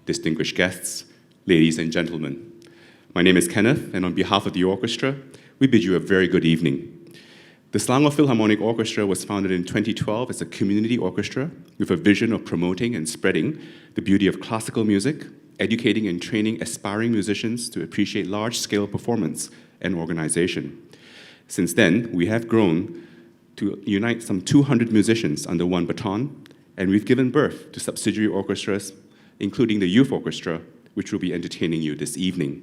distinguished guests, ladies and gentlemen. My name is Kenneth, and on behalf of the orchestra, we bid you a very good evening. The Selangor Philharmonic Orchestra was founded in 2012 as a community orchestra with a vision of promoting and spreading the beauty of classical music, educating and training aspiring musicians to appreciate large-scale performance and organization. Since then, we have grown to unite some 200 musicians under one baton, and we've given birth to subsidiary orchestras, including the Youth Orchestra, which will be entertaining you this evening.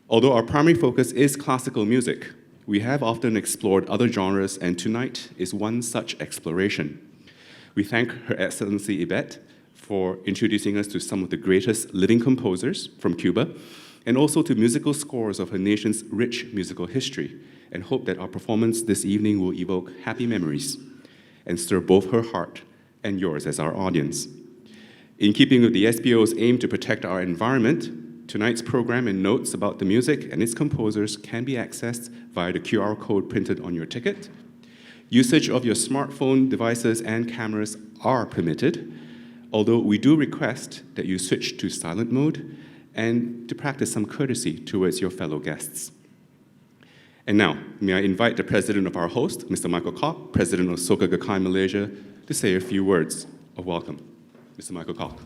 Although our primary focus is classical music, we have often explored other genres, and tonight is one such exploration. We thank Her Excellency Yvette for introducing us to some of the greatest living composers from Cuba, and also to musical scores of her nation's rich musical history, and hope that our performance this evening will evoke happy memories and stir both her heart and yours as our audience. In keeping with the SPO's aim to protect our environment, tonight's program and notes about the music and its composers can be accessed via the QR code printed on your ticket. Usage of your smartphone devices and cameras are permitted, although we do request that you switch to silent mode and to practice some courtesy towards your fellow guests. And now, may I invite the president of our host, Mr. Michael Koch, president of Soka Gakkai Malaysia, to say a few words of welcome. Mr. Michael Koch.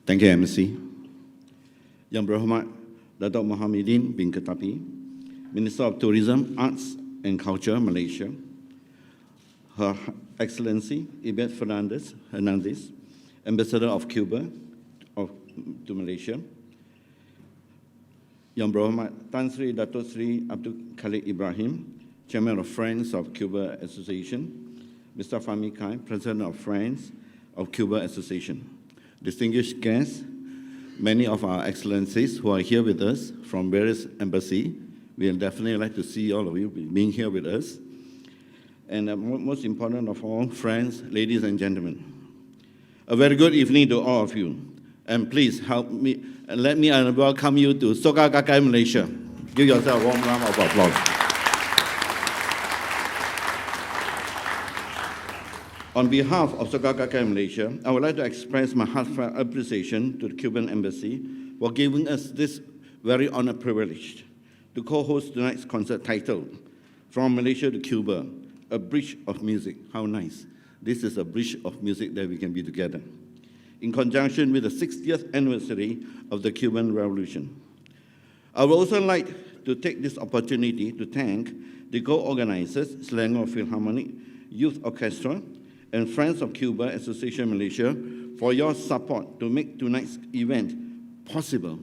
Thank you, MC. Yang Berhormat Datuk Mohammadin bin Ketapi, Minister of Tourism, Arts and Culture, Malaysia, Her Excellency Yvette Hernandez, Ambassador of Cuba to Malaysia, Yang Berhormat Tan Sri Datuk Sri Abdul Khalid Ibrahim, Chairman of Friends of Cuba Association, Mr. Fahmi Kai, President of Friends of Cuba Association, distinguished guests, many of our excellencies who are here with us from various embassies. We would definitely like to see all of you being here with us. And most important of all, friends, ladies and gentlemen, a very good evening to all of you. And please help me, and let me welcome you to Soka Gakkai Malaysia. Give yourself a warm round of applause. On behalf of Soka Gakkai Malaysia, I would like to express my heartfelt appreciation to the Cuban Embassy for giving us this very honored privilege to co-host tonight's concert titled, From Malaysia to Cuba, A Bridge of Music. How nice. This is a bridge of music that we can be together, in conjunction with the 60th anniversary of the Cuban Revolution. I would also like to take this opportunity to thank the co-organizers, Selangor Philharmonic Youth Orchestra, and Friends of Cuba Association Malaysia for your support to make tonight's event possible.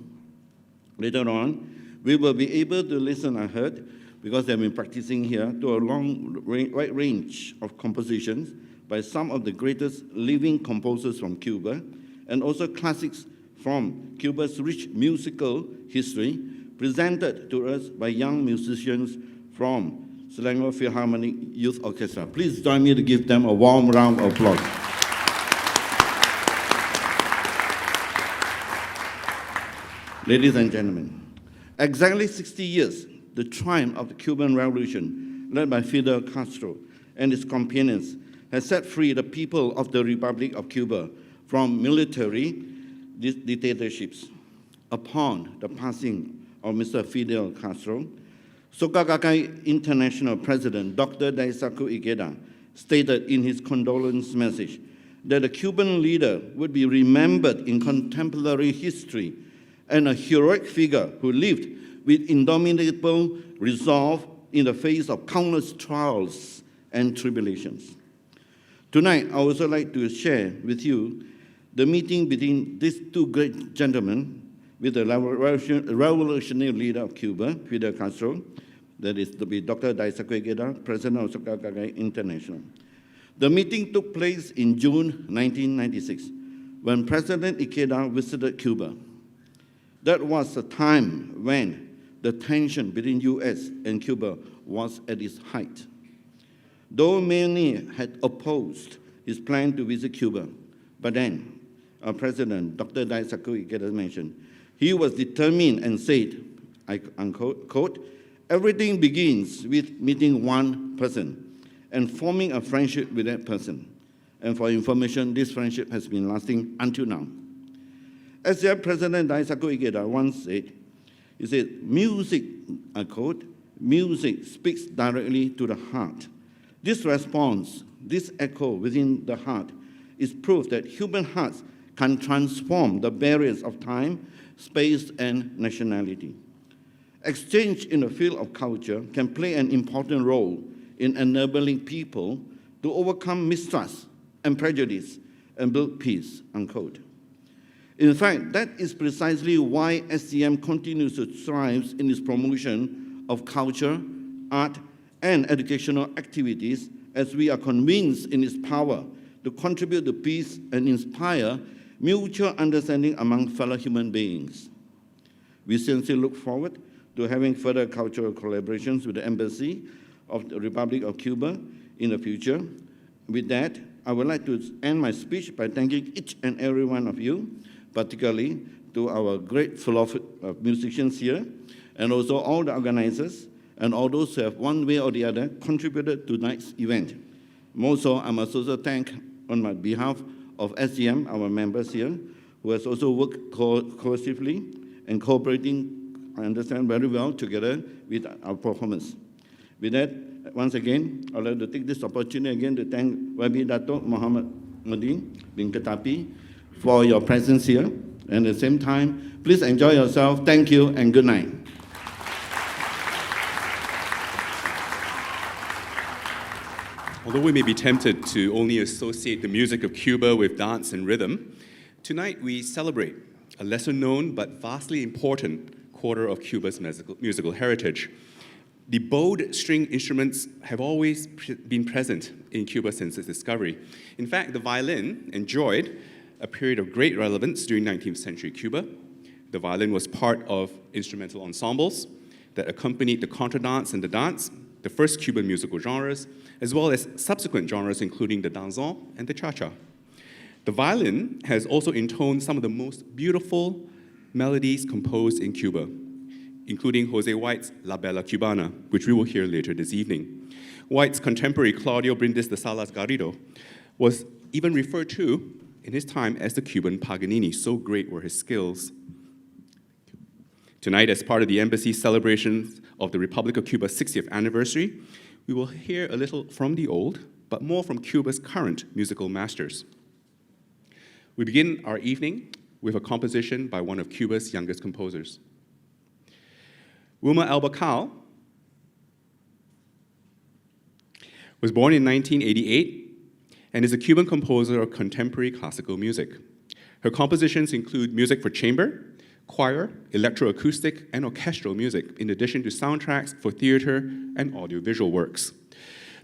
Later on, we will be able to listen, I heard, because they've been practicing here, to a wide range of compositions by some of the greatest living composers from Cuba, and also classics from Cuba's rich musical history, presented to us by young musicians from Selangor Philharmonic Youth Orchestra. Please join me to give them a warm round of applause. Ladies and gentlemen, exactly 60 years, the triumph of the Cuban Revolution, led by Fidel Castro and his companions, has set free the people of the Republic of Cuba from military dictatorships. Upon the passing of Mr. Fidel Castro, Soka Gakkai International President Dr. Daisaku Ikeda stated in his condolence message that a Cuban leader would be remembered in contemporary history and a heroic figure who lived with indomitable resolve in the face of countless trials and tribulations. Tonight, I would also like to share with you the meeting between these two great gentlemen with the revolutionary leader of Cuba, Fidel Castro, that is to be Dr. Daisaku Ikeda, President of Soka Gakkai International. The meeting took place in June 1996, when President Ikeda visited Cuba. That was the time when the tension between US and Cuba was at its height. Though many had opposed his plan to visit Cuba, but then our President, Dr. Daisaku Ikeda, mentioned, he was determined and said, I unquote, Everything begins with meeting one person and forming a friendship with that person. And for information, this friendship has been lasting until now. As their president, Daisaku Ikeda, once said, he said, music, I quote, music speaks directly to the heart. This response, this echo within the heart, is proof that human hearts can transform the barriers of time, space, and nationality. Exchange in the field of culture can play an important role in enabling people to overcome mistrust and prejudice and build peace, unquote. In fact, that is precisely why SGM continues to strive in its promotion of culture, art, and educational activities, as we are convinced in its power to contribute to peace and inspire mutual understanding among fellow human beings. We sincerely look forward to having further cultural collaborations with the Embassy of the Republic of Cuba in the future. With that, I would like to end my speech by thanking each and every one of you, particularly to our great flow of musicians here, and also all the organizers, and all those who have one way or the other contributed to tonight's event. More so, I must also thank on my behalf of SGM, our members here, who has also worked cohesively and cooperating, I understand, very well together with our performance. With that, once again, I'd like to take this opportunity again to thank YB Datuk Muhammad Modin bin Ketapi for your presence here. And at the same time, please enjoy yourself. Thank you and good night. Although we may be tempted to only associate the music of Cuba with dance and rhythm, tonight we celebrate a lesser-known but vastly important quarter of Cuba's musical heritage. The bowed string instruments have always been present in Cuba since its discovery. In fact, the violin enjoyed a period of great relevance during 19th century Cuba. The violin was part of instrumental ensembles that accompanied the contradance and the dance, the first Cuban musical genres, as well as subsequent genres including the danzón and the cha-cha. The violin has also intoned some of the most beautiful melodies composed in Cuba, including Jose White's La Bella Cubana, which we will hear later this evening. White's contemporary Claudio Brindis de Salas Garrido was even referred to in his time as the Cuban Paganini, so great were his skills. Tonight, as part of the Embassy's celebrations of the Republic of Cuba's 60th anniversary, we will hear a little from the old, but more from Cuba's current musical masters. We begin our evening with a composition by one of Cuba's youngest composers. Wilma Albacal was born in 1988 and is a Cuban composer of contemporary classical music. Her compositions include music for chamber, choir, electroacoustic, and orchestral music, in addition to soundtracks for theater and audiovisual works.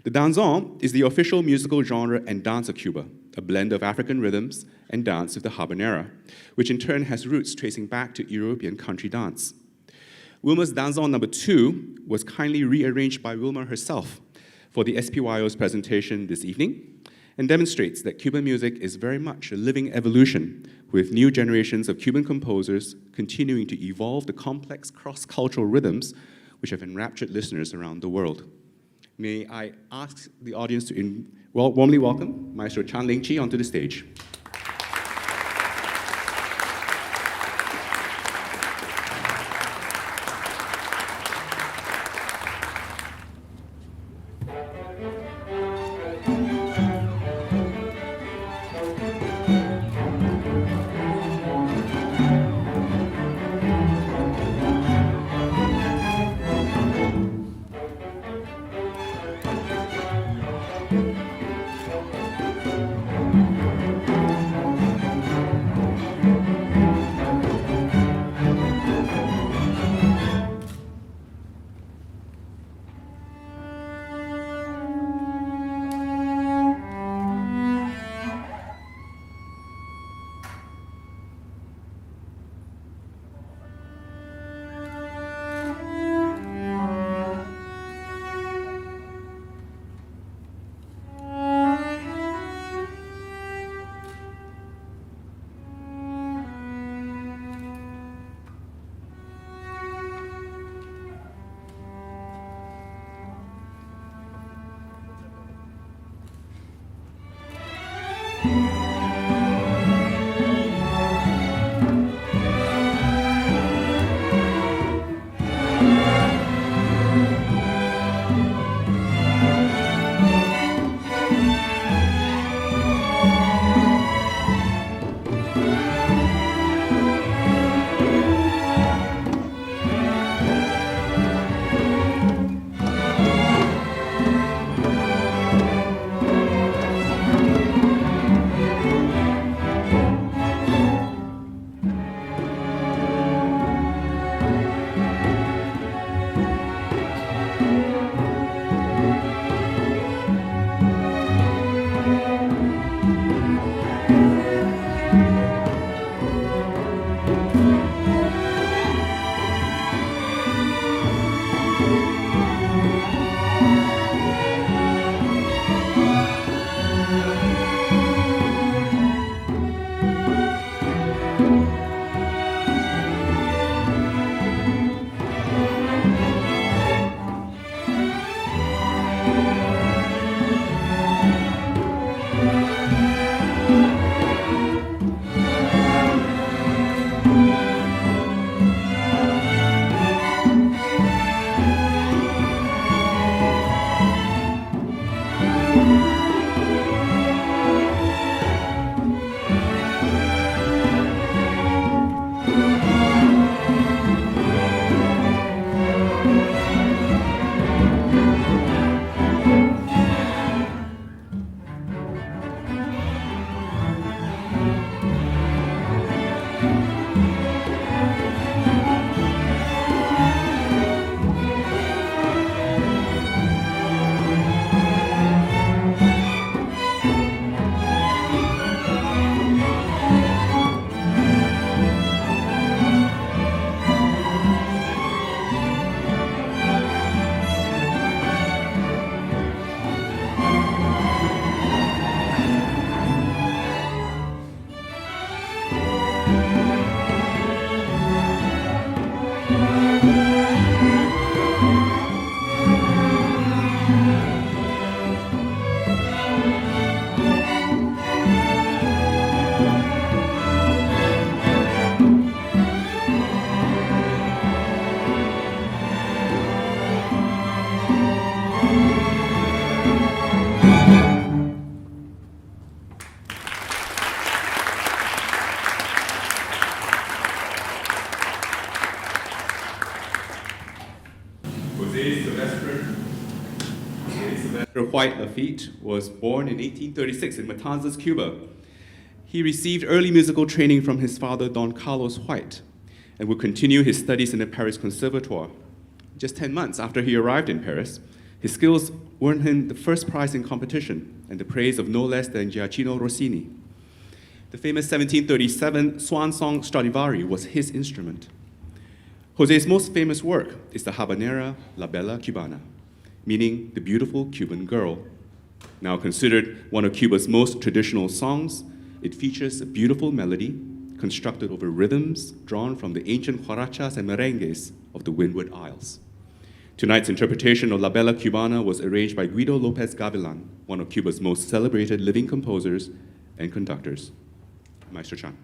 The danzón is the official musical genre and dance of Cuba, a blend of African rhythms and dance with the habanera, which in turn has roots tracing back to European country dance. Wilma's Danzón No. 2 was kindly rearranged by Wilma herself for the SPYO's presentation this evening and demonstrates that Cuban music is very much a living evolution, with new generations of Cuban composers continuing to evolve the complex cross-cultural rhythms which have enraptured listeners around the world. May I ask the audience to warmly welcome Maestro Chan Ling Chi onto the stage. Jose Silvestre White Lafitte was born in 1836 in Matanzas, Cuba. He received early musical training from his father, Don Carlos White, and would continue his studies in the Paris Conservatoire. Just 10 months after he arrived in Paris, his skills earned him the first prize in competition and the praise of no less than Giacchino Rossini. The famous 1737 swan song Stradivari was his instrument. Jose's most famous work is the habanera La Bella Cubana, meaning the beautiful Cuban girl. Now considered one of Cuba's most traditional songs, it features a beautiful melody constructed over rhythms drawn from the ancient huarachas and merengues of the Windward Isles. Tonight's interpretation of La Bella Cubana was arranged by Guido Lopez Gavilan, one of Cuba's most celebrated living composers and conductors. Maestro Chan.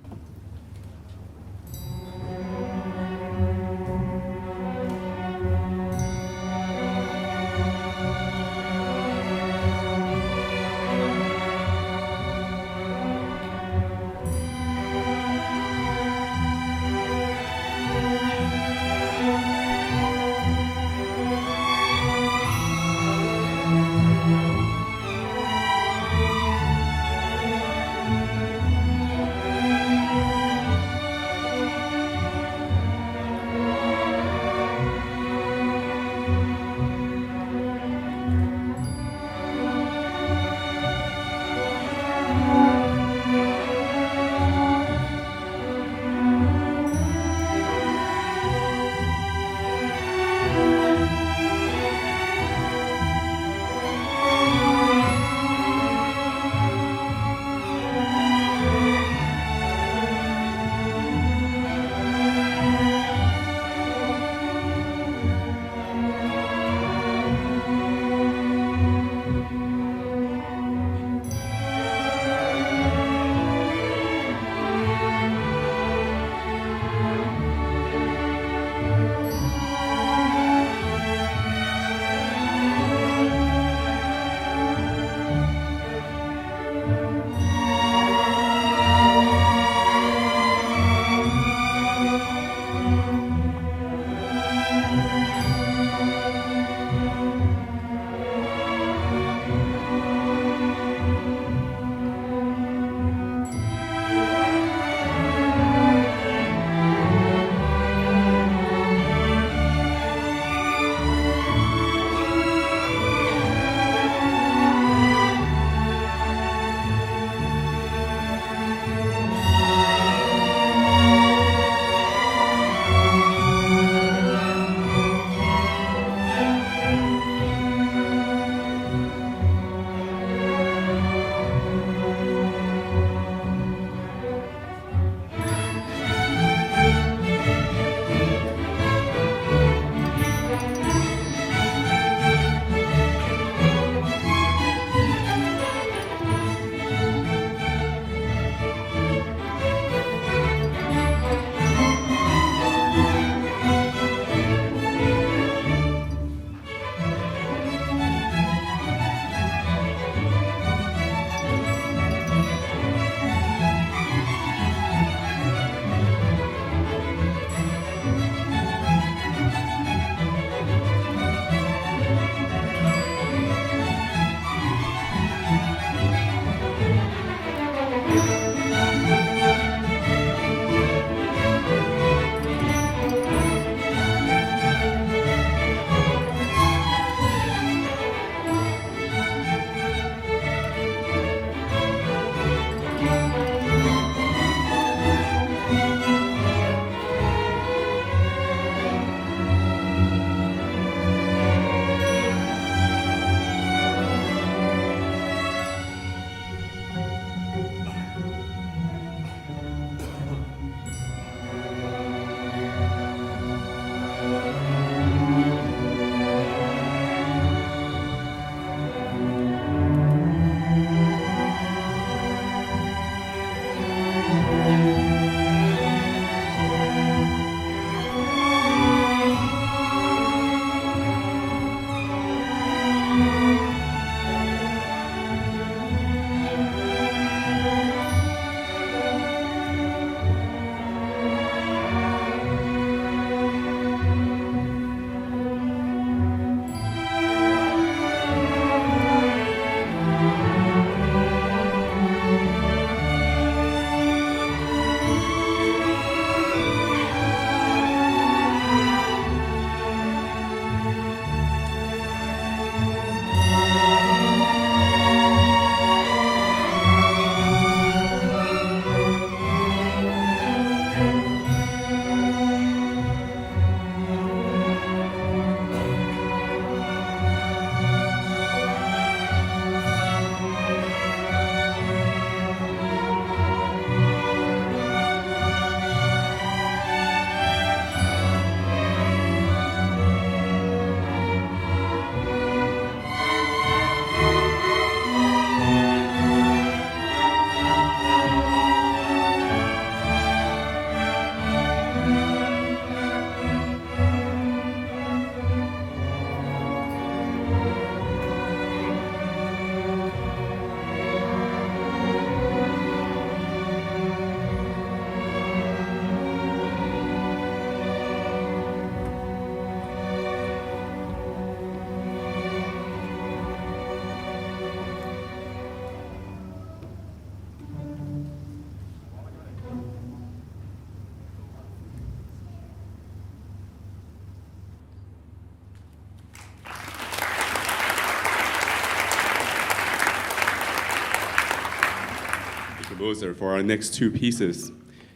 composer for our next two pieces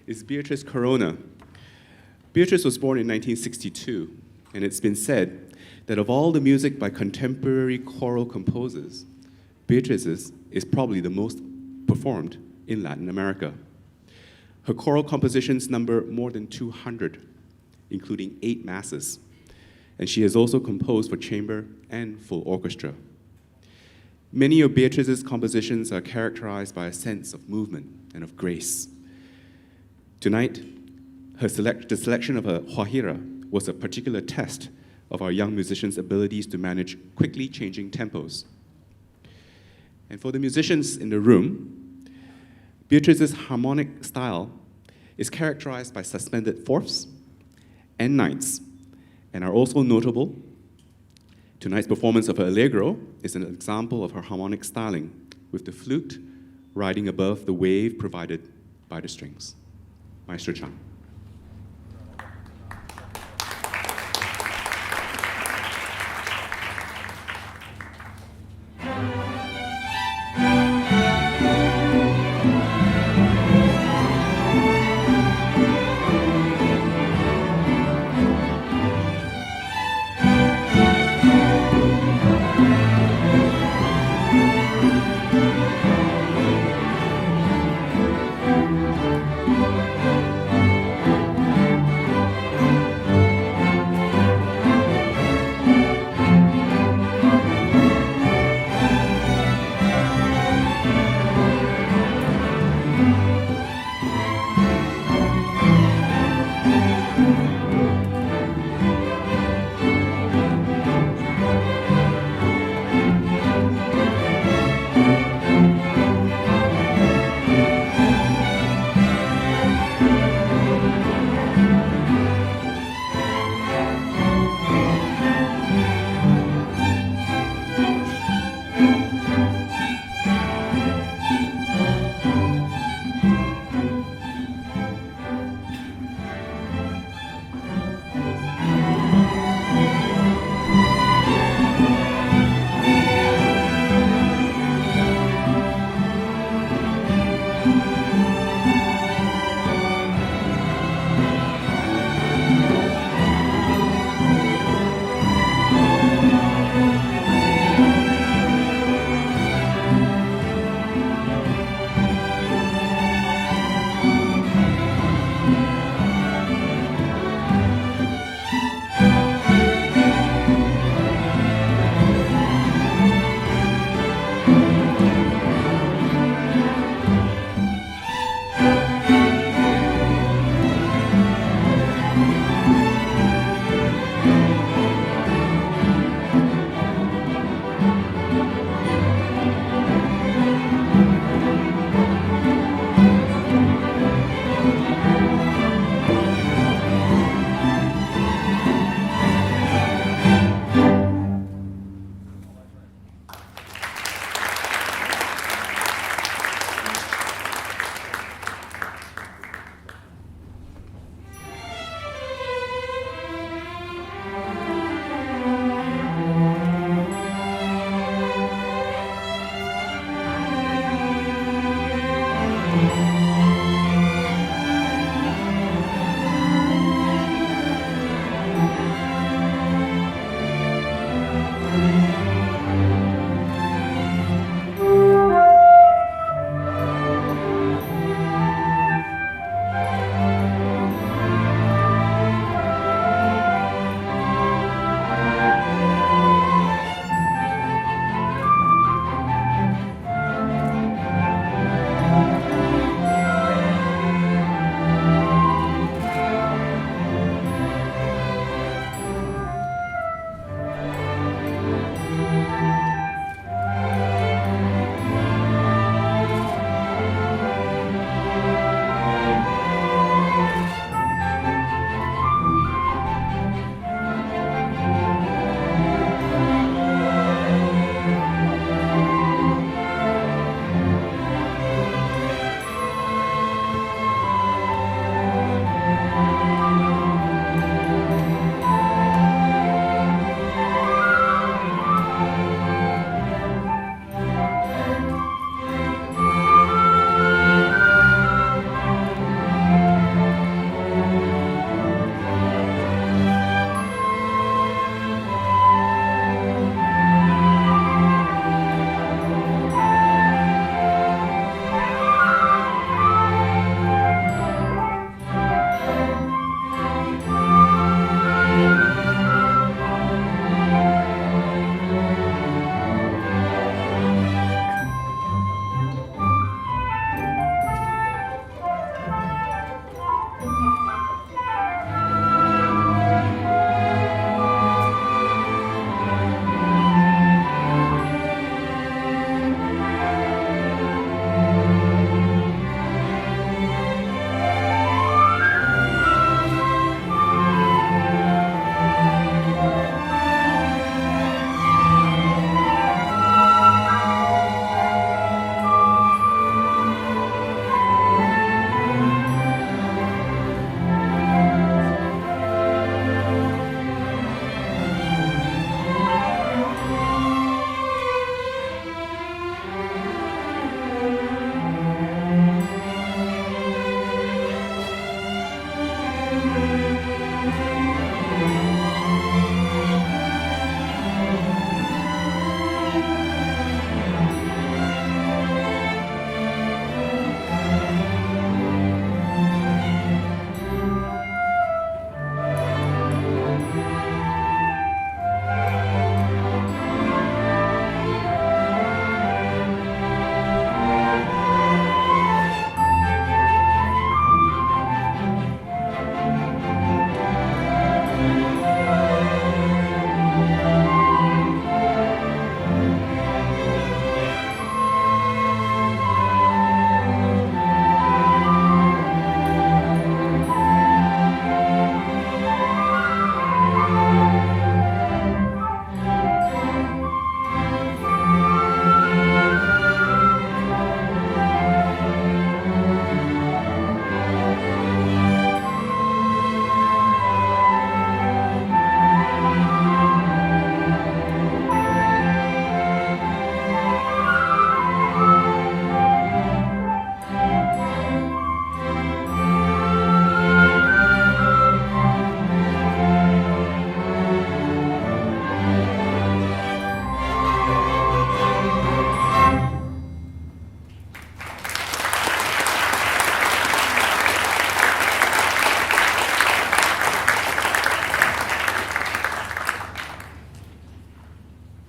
is Beatrice Corona. Beatrice was born in 1962, and it's been said that of all the music by contemporary choral composers, Beatrice's is probably the most performed in Latin America. Her choral compositions number more than 200, including 8 masses, and she has also composed for chamber and full orchestra. Many of Beatrice's compositions are characterized by a sense of movement and of grace. Tonight, the selection of her Huajira was a particular test of our young musicians' abilities to manage quickly changing tempos. And for the musicians in the room, Beatrice's harmonic style is characterized by suspended fourths and ninths, and are also notable. Tonight's performance of her Allegro is an example of her harmonic styling, with the flute riding above the wave provided by the strings. Maestro Chang.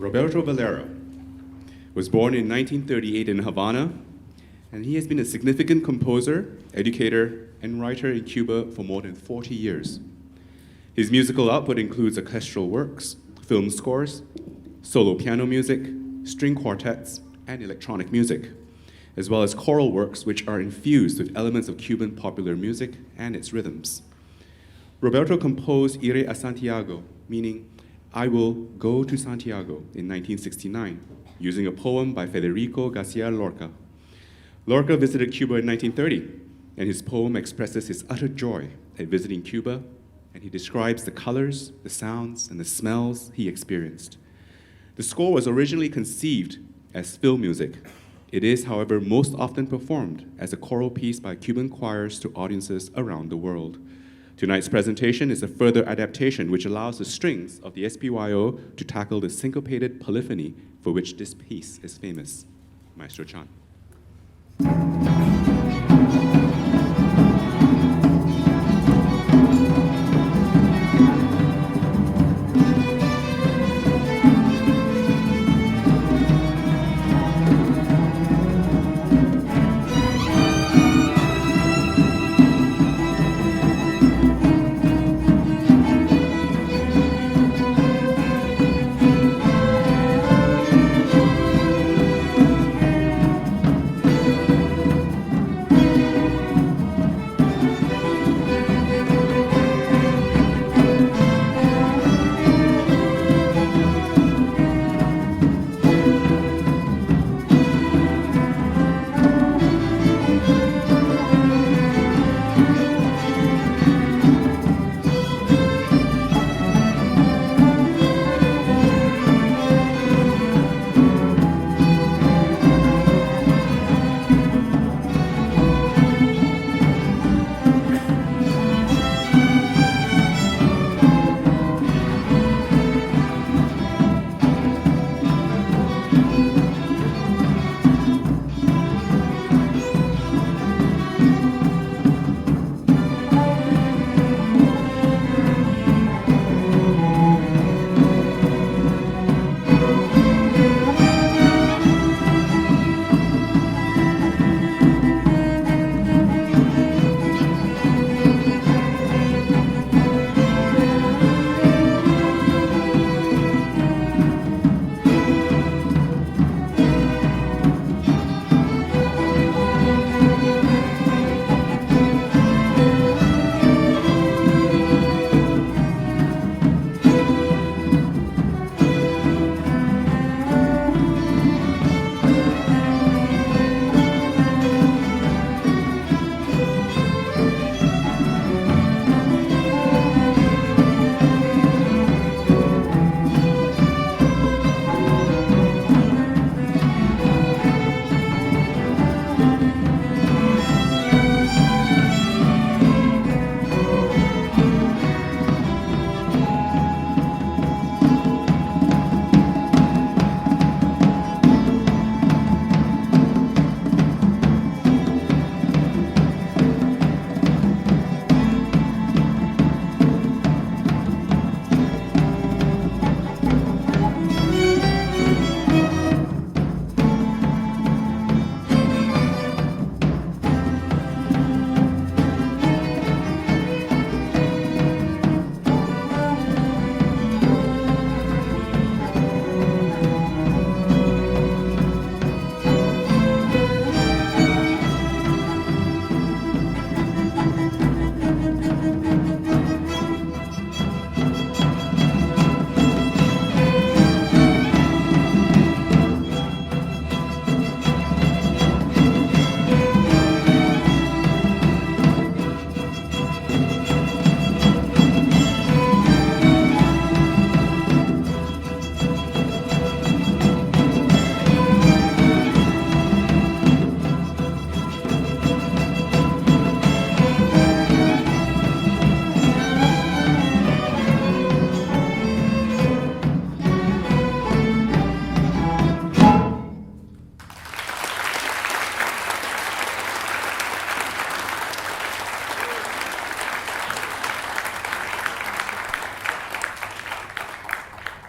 Roberto Valera was born in 1938 in Havana, and he has been a significant composer, educator, and writer in Cuba for more than 40 years. His musical output includes orchestral works, film scores, solo piano music, string quartets, and electronic music, as well as choral works which are infused with elements of Cuban popular music and its rhythms. Roberto composed Iré a Santiago, meaning I Will Go to Santiago, in 1969, using a poem by Federico Garcia Lorca. Lorca visited Cuba in 1930, and his poem expresses his utter joy at visiting Cuba, and he describes the colors, the sounds, and the smells he experienced. The score was originally conceived as film music. It is, however, most often performed as a choral piece by Cuban choirs to audiences around the world. Tonight's presentation is a further adaptation which allows the strings of the SPYO to tackle the syncopated polyphony for which this piece is famous. Maestro Chan.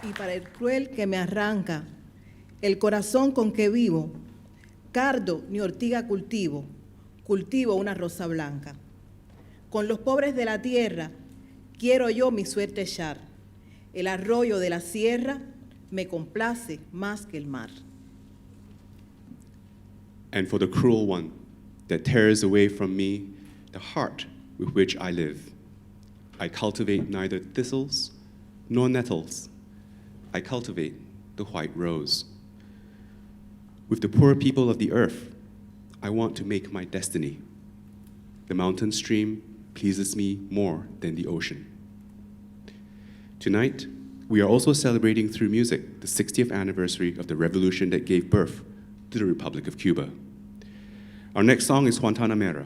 y para el cruel que me arranca, el corazón con que vivo, cardo ni ortiga cultivo, cultivo una rosa blanca. Con los pobres de la tierra quiero yo mi suerte echar, el arroyo de la sierra me complace más que el mar. And for the cruel one that tears away from me the heart with which I live, I cultivate neither thistles nor nettles. I cultivate the white rose. With the poor people of the earth, I want to make my destiny. The mountain stream pleases me more than the ocean. Tonight, we are also celebrating through music the 60th anniversary of the revolution that gave birth to the Republic of Cuba. Our next song is Guantanamera.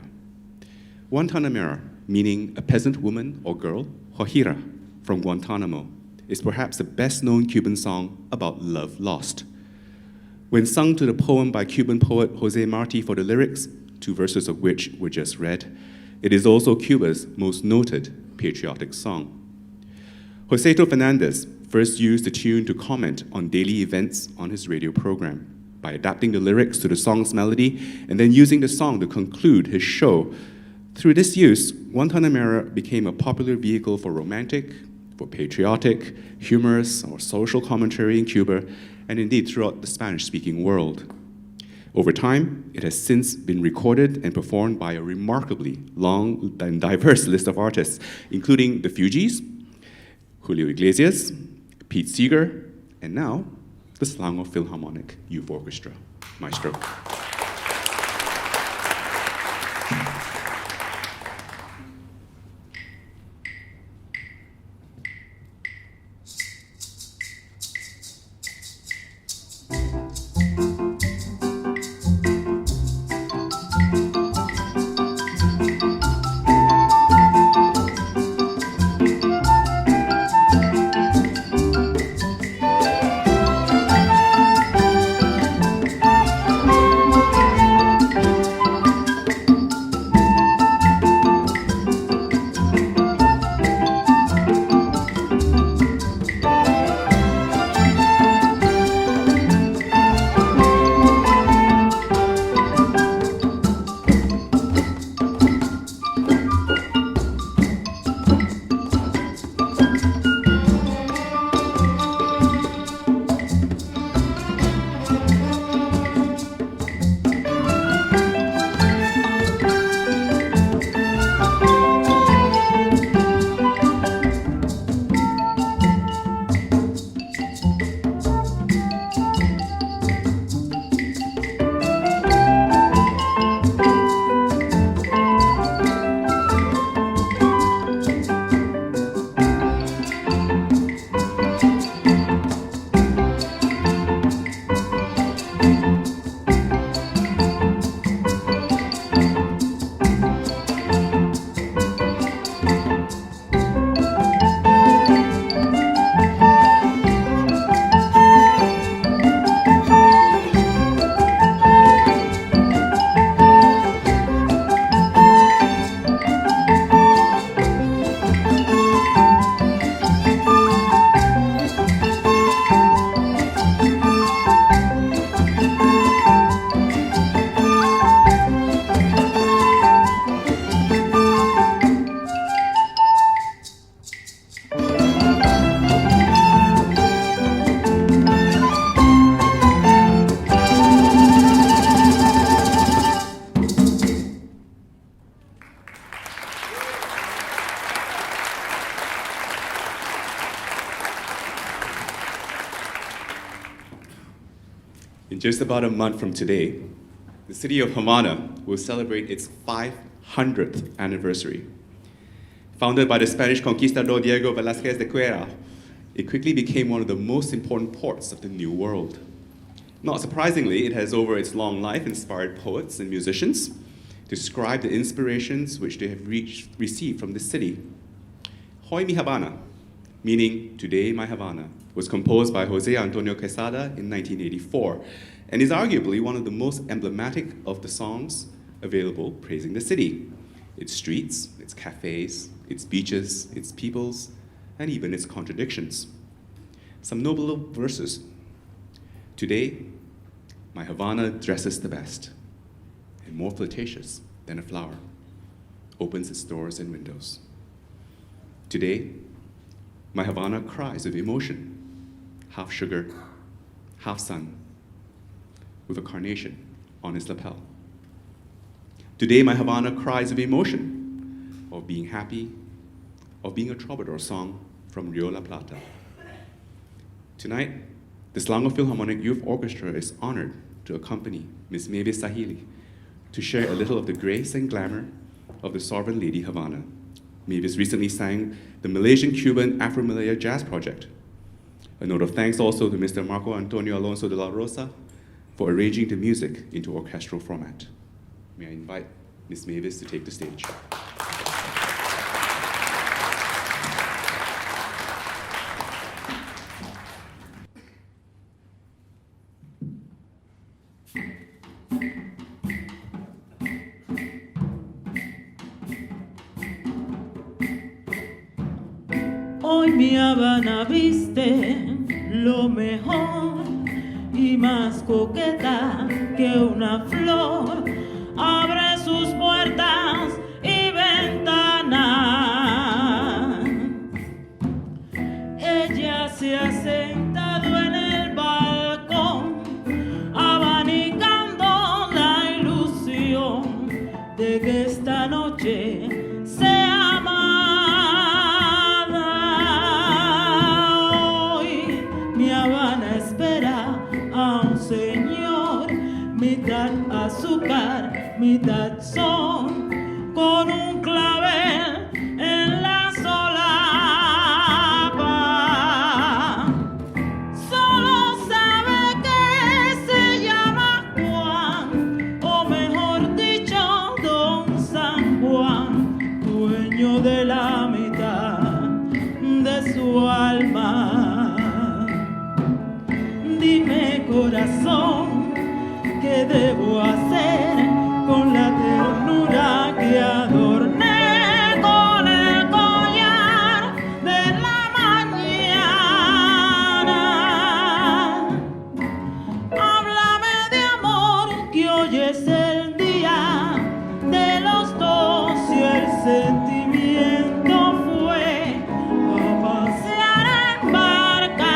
Guantanamera, meaning a peasant woman or girl, Guajira, from Guantanamo, is perhaps the best-known Cuban song about love lost. When sung to the poem by Cuban poet José Martí for the lyrics, 2 verses of which were just read, it is also Cuba's most noted patriotic song. Joseto Fernandez first used the tune to comment on daily events on his radio program by adapting the lyrics to the song's melody and then using the song to conclude his show. Through this use, Guantanamera became a popular vehicle for romantic, for patriotic, humorous, or social commentary in Cuba, and indeed throughout the Spanish-speaking world. Over time, it has since been recorded and performed by a remarkably long and diverse list of artists, including the Fugees, Julio Iglesias, Pete Seeger, and now, the Selangor Philharmonic Youth Orchestra. Maestro. In just about a month from today, the city of Havana will celebrate its 500th anniversary. Founded by the Spanish conquistador Diego Velázquez de Cuellar, it quickly became one of the most important ports of the New World. Not surprisingly, it has over its long life inspired poets and musicians to describe the inspirations which they have received from this city. Hoy mi Habana, meaning Today My Havana, was composed by Jose Antonio Quesada in 1984 and is arguably one of the most emblematic of the songs available praising the city. Its streets, its cafes, its beaches, its peoples, and even its contradictions. some noble verses. Today, my Havana dresses the best, and more flirtatious than a flower, opens its doors and windows. Today, my Havana cries of emotion, half sugar, half sun, with a carnation on its lapel. Today, my Havana cries of emotion, of being happy, of being a troubadour song from Rio La Plata. Tonight, the Selangor Philharmonic Youth Orchestra is honored to accompany Ms. Mavis Sahili to share a little of the grace and glamour of the Sovereign Lady Havana. Mavis recently sang the Malaysian-Cuban Afro-Malaya Jazz Project. A note of thanks also to Mr. Marco Antonio Alonso de la Rosa for arranging the music into orchestral format. May I invite Ms. Mavis to take the stage. Hoy mi Habana viste lo mejor y más coqueta que una flor. Abre sus puertas y ventanas. Ella se ha sentado en el balcón, abanicando la ilusión de que esta noche sea amada. Hoy mi Habana espera a un señor, mitad azúcar, mitad son, con un clavel en la solapa. Solo sabe que se llama Juan, o mejor dicho, Don San Juan, dueño de la mitad de su alma. Dime, corazón, ¿qué debo hacer con la ternura que adorné con el collar de la mañana? Háblame de amor, que hoy es el día de los dos y el sentimiento fue a pasear en barca.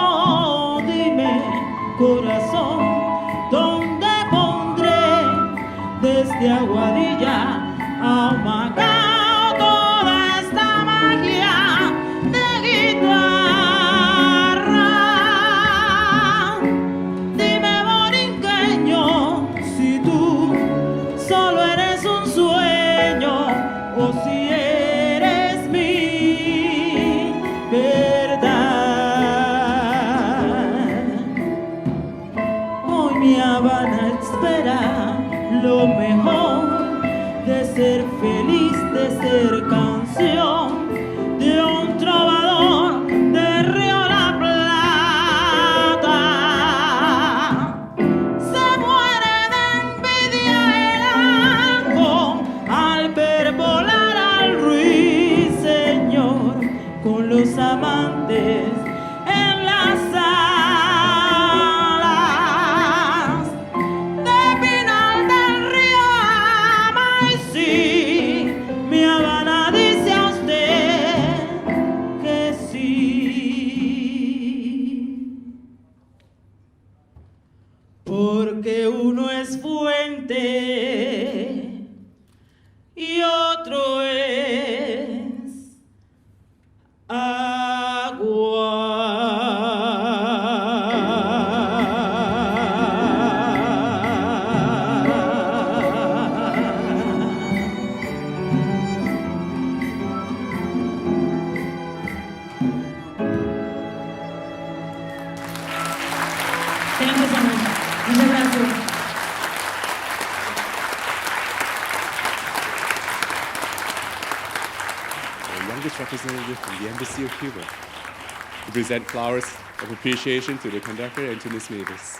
Oh, dime, corazón, ¿dónde pondré desde Aguadilla a Humacao toda esta magia de guitarra? Dime, borinqueño, si tú solo eres un sueño o si eres mi verdad. Hoy mi Habana espera lo mejor de ser feliz, de ser canción de un trovador de Río La Plata. Se muere de envidia el halcón al ver volar al ruiseñor con los amantes en las alas de Pinal del Río Ama. Y sí, mi Habana dice a usted que sí, porque uno es fuente y otro es Thank you so much. Muchas gracias. The youngest representative from the Embassy of Cuba to present flowers of appreciation to the conductor and to Ms. Mavis.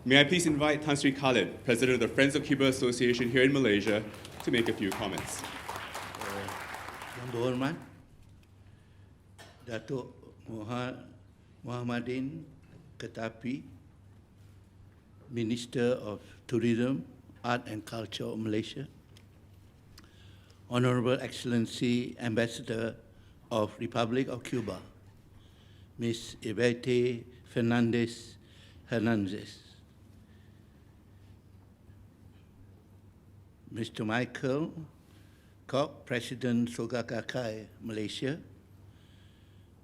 May I please invite Tan Sri Khalid, President of the Friends of Cuba Association here in Malaysia, to make a few comments. Yang berhormat, Datuk Muhammadin Ketapi, Minister of Tourism, Art and Culture of Malaysia, Honorable Excellency Ambassador of Republic of Cuba, Ms. Ivete Fernandez Hernandez, Mr. Michael Kok, President Soga Kakai, Malaysia,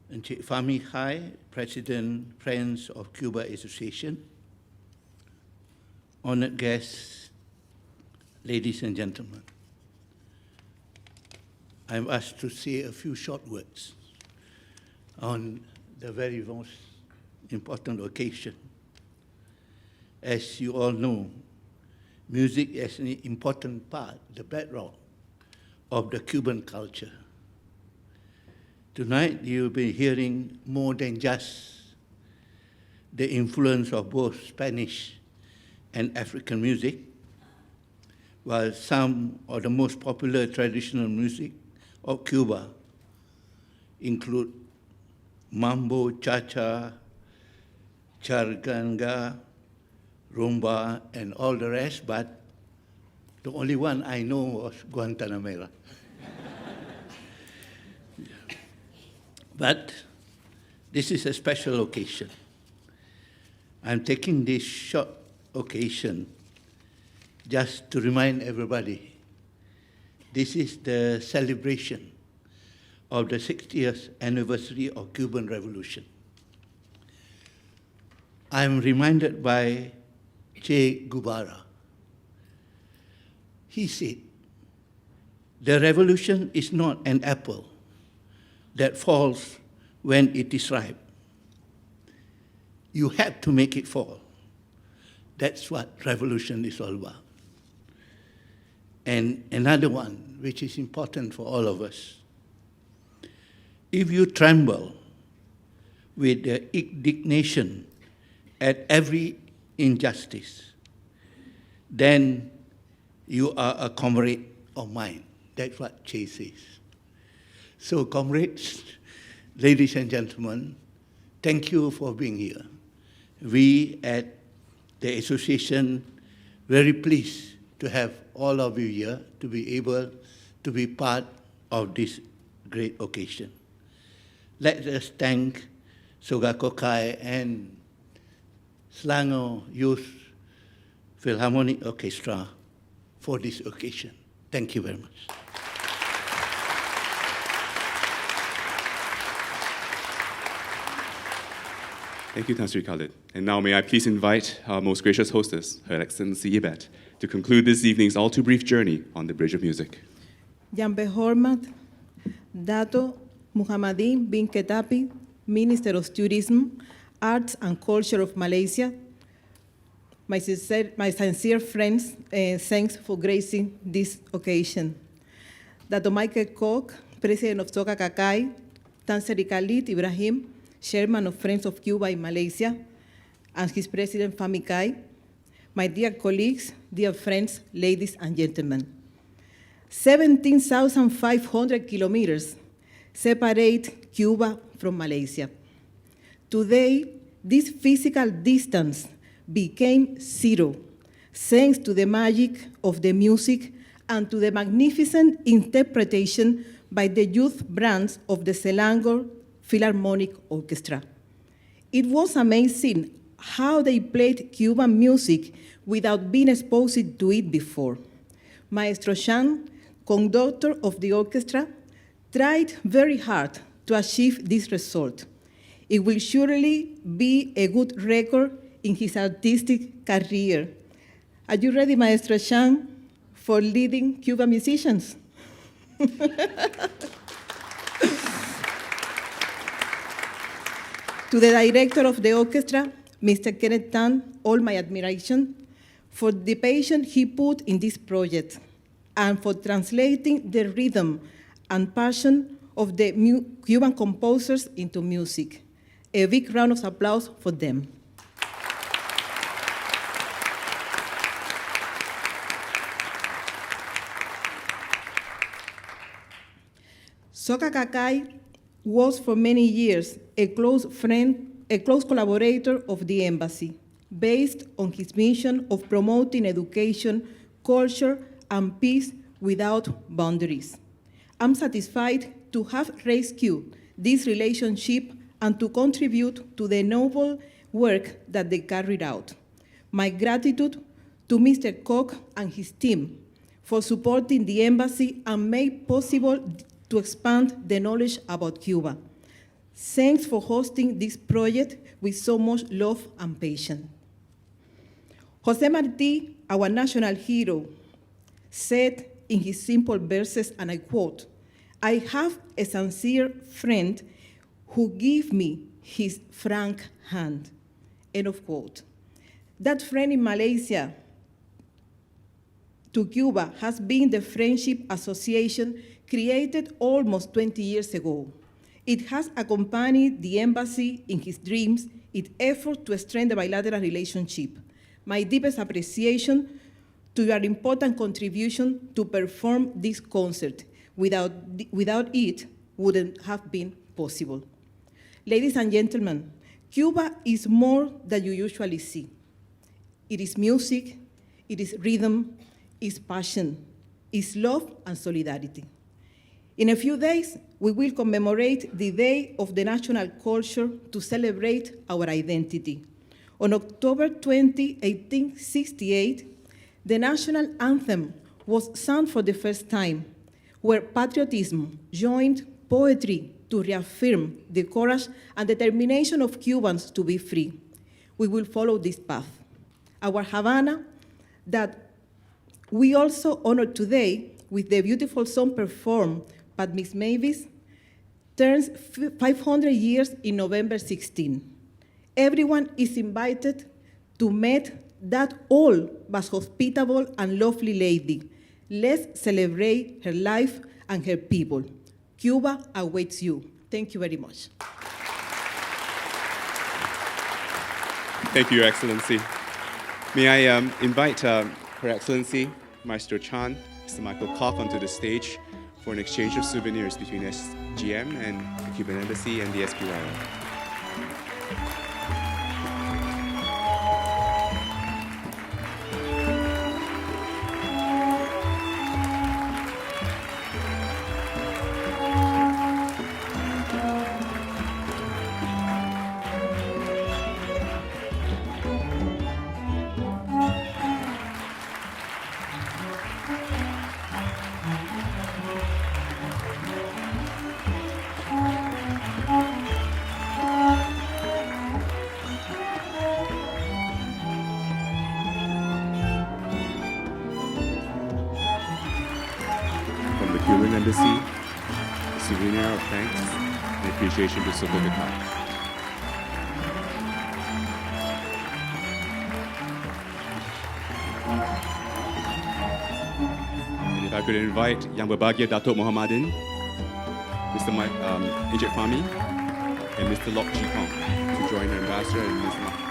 Encik Fahmi Khai, President Friends of Cuba Association, honored guests, ladies and gentlemen. I'm asked to say a few short words on the very most important occasion. As you all know, music is an important part, the bedrock of the Cuban culture. Tonight, you'll be hearing more than just the influence of both Spanish and African music, while some of the most popular traditional music of Cuba include mambo, cha-cha, charganga, rumba, and all the rest, but the only one I know was Guantanamera. But this is a special occasion. I'm taking this short occasion just to remind everybody, this is the celebration of the 60th anniversary of Cuban Revolution. I'm reminded by Che Guevara. He said, the revolution is not an apple that falls when it is ripe. You have to make it fall. That's what revolution is all about. And another one, which is important for all of us. If you tremble with the indignation at every injustice, then you are a comrade of mine. That's what Che says. So, comrades, ladies and gentlemen, thank you for being here. We at the association very pleased to have all of you here to be able to be part of this great occasion. Let us thank Soga Kokai and Selangor Youth Philharmonic Orchestra for this occasion. Thank you very much. Thank you, Tan Sri Khalid. And now may I please invite our most gracious hostess, Her Excellency Yvette, to conclude this evening's all too brief journey on the Bridge of Music. Yang berhormat, Dato Muhammadin bin Ketapi, Minister of Tourism, Arts and Culture of Malaysia, my sincere friends, thanks for gracing this occasion. Dato Michael Kok, President of Soka Kakai, Tan Sri Khalid Ibrahim, Chairman of Friends of Cuba in Malaysia, and his President Fahmi Khai, my dear colleagues, dear friends, ladies and gentlemen. 17,500 kilometers separate Cuba from Malaysia. Today, this physical distance became zero, thanks to the magic of the music and to the magnificent interpretation by the youth brands of the Selangor Philharmonic Orchestra. It was amazing how they played Cuban music without being exposed to it before. Maestro Chan, conductor of the orchestra, tried very hard to achieve this result. It will surely be a good record in his artistic career. Are you ready, Maestro Chan, for leading Cuban musicians? To the director of the orchestra, Mr. Kenneth Tan, all my admiration for the passion he put in this project and for translating the rhythm and passion of the Cuban composers into music. A big round of applause for them. Soka Kakai was for many years a close friend, a close collaborator of the embassy, based on his mission of promoting education, culture, and peace without boundaries. I'm satisfied to have rescued this relationship and to contribute to the noble work that they carried out. My gratitude to Mr. Koch and his team for supporting the embassy and made possible to expand the knowledge about Cuba. Thanks for hosting this project with so much love and patience. Jose Marti, our national hero, said in his simple verses, and I quote, "I have a sincere friend who gave me his frank hand," end of quote. That friend in Malaysia to Cuba has been the Friendship Association created almost 20 years ago. It has accompanied the embassy in his dreams, its effort to strengthen the bilateral relationship. My deepest appreciation to your important contribution to perform this concert. Without it, wouldn't have been possible. Ladies and gentlemen, Cuba is more than you usually see. It is music, it is rhythm, it's passion, it's love and solidarity. In a few days, we will commemorate the Day of the National Culture to celebrate our identity. On October 20, 1868, the national anthem was sung for the first time, where patriotism joined poetry to reaffirm the courage and determination of Cubans to be free. We will follow this path. Our Havana, that we also honor today with the beautiful song performed by Miss Mavis, turns 500 years in November 16. Everyone is invited to meet that all was hospitable and lovely lady. Let's celebrate her life and her people. Cuba awaits you. Thank you very much. Thank you, Your Excellency. May I invite Her Excellency, Maestro Chan, Mr. Michael Koch onto the stage for an exchange of souvenirs between SGM and the Cuban Embassy and the SPYO. From the Cuban Embassy, a souvenir of thanks and appreciation to Soka Kakai. And if I could invite Yang Berbahagia Datuk Muhammadin, Mr. Encik Fahmi, and Mr. Lok Chi Kong to join the ambassador and Ms.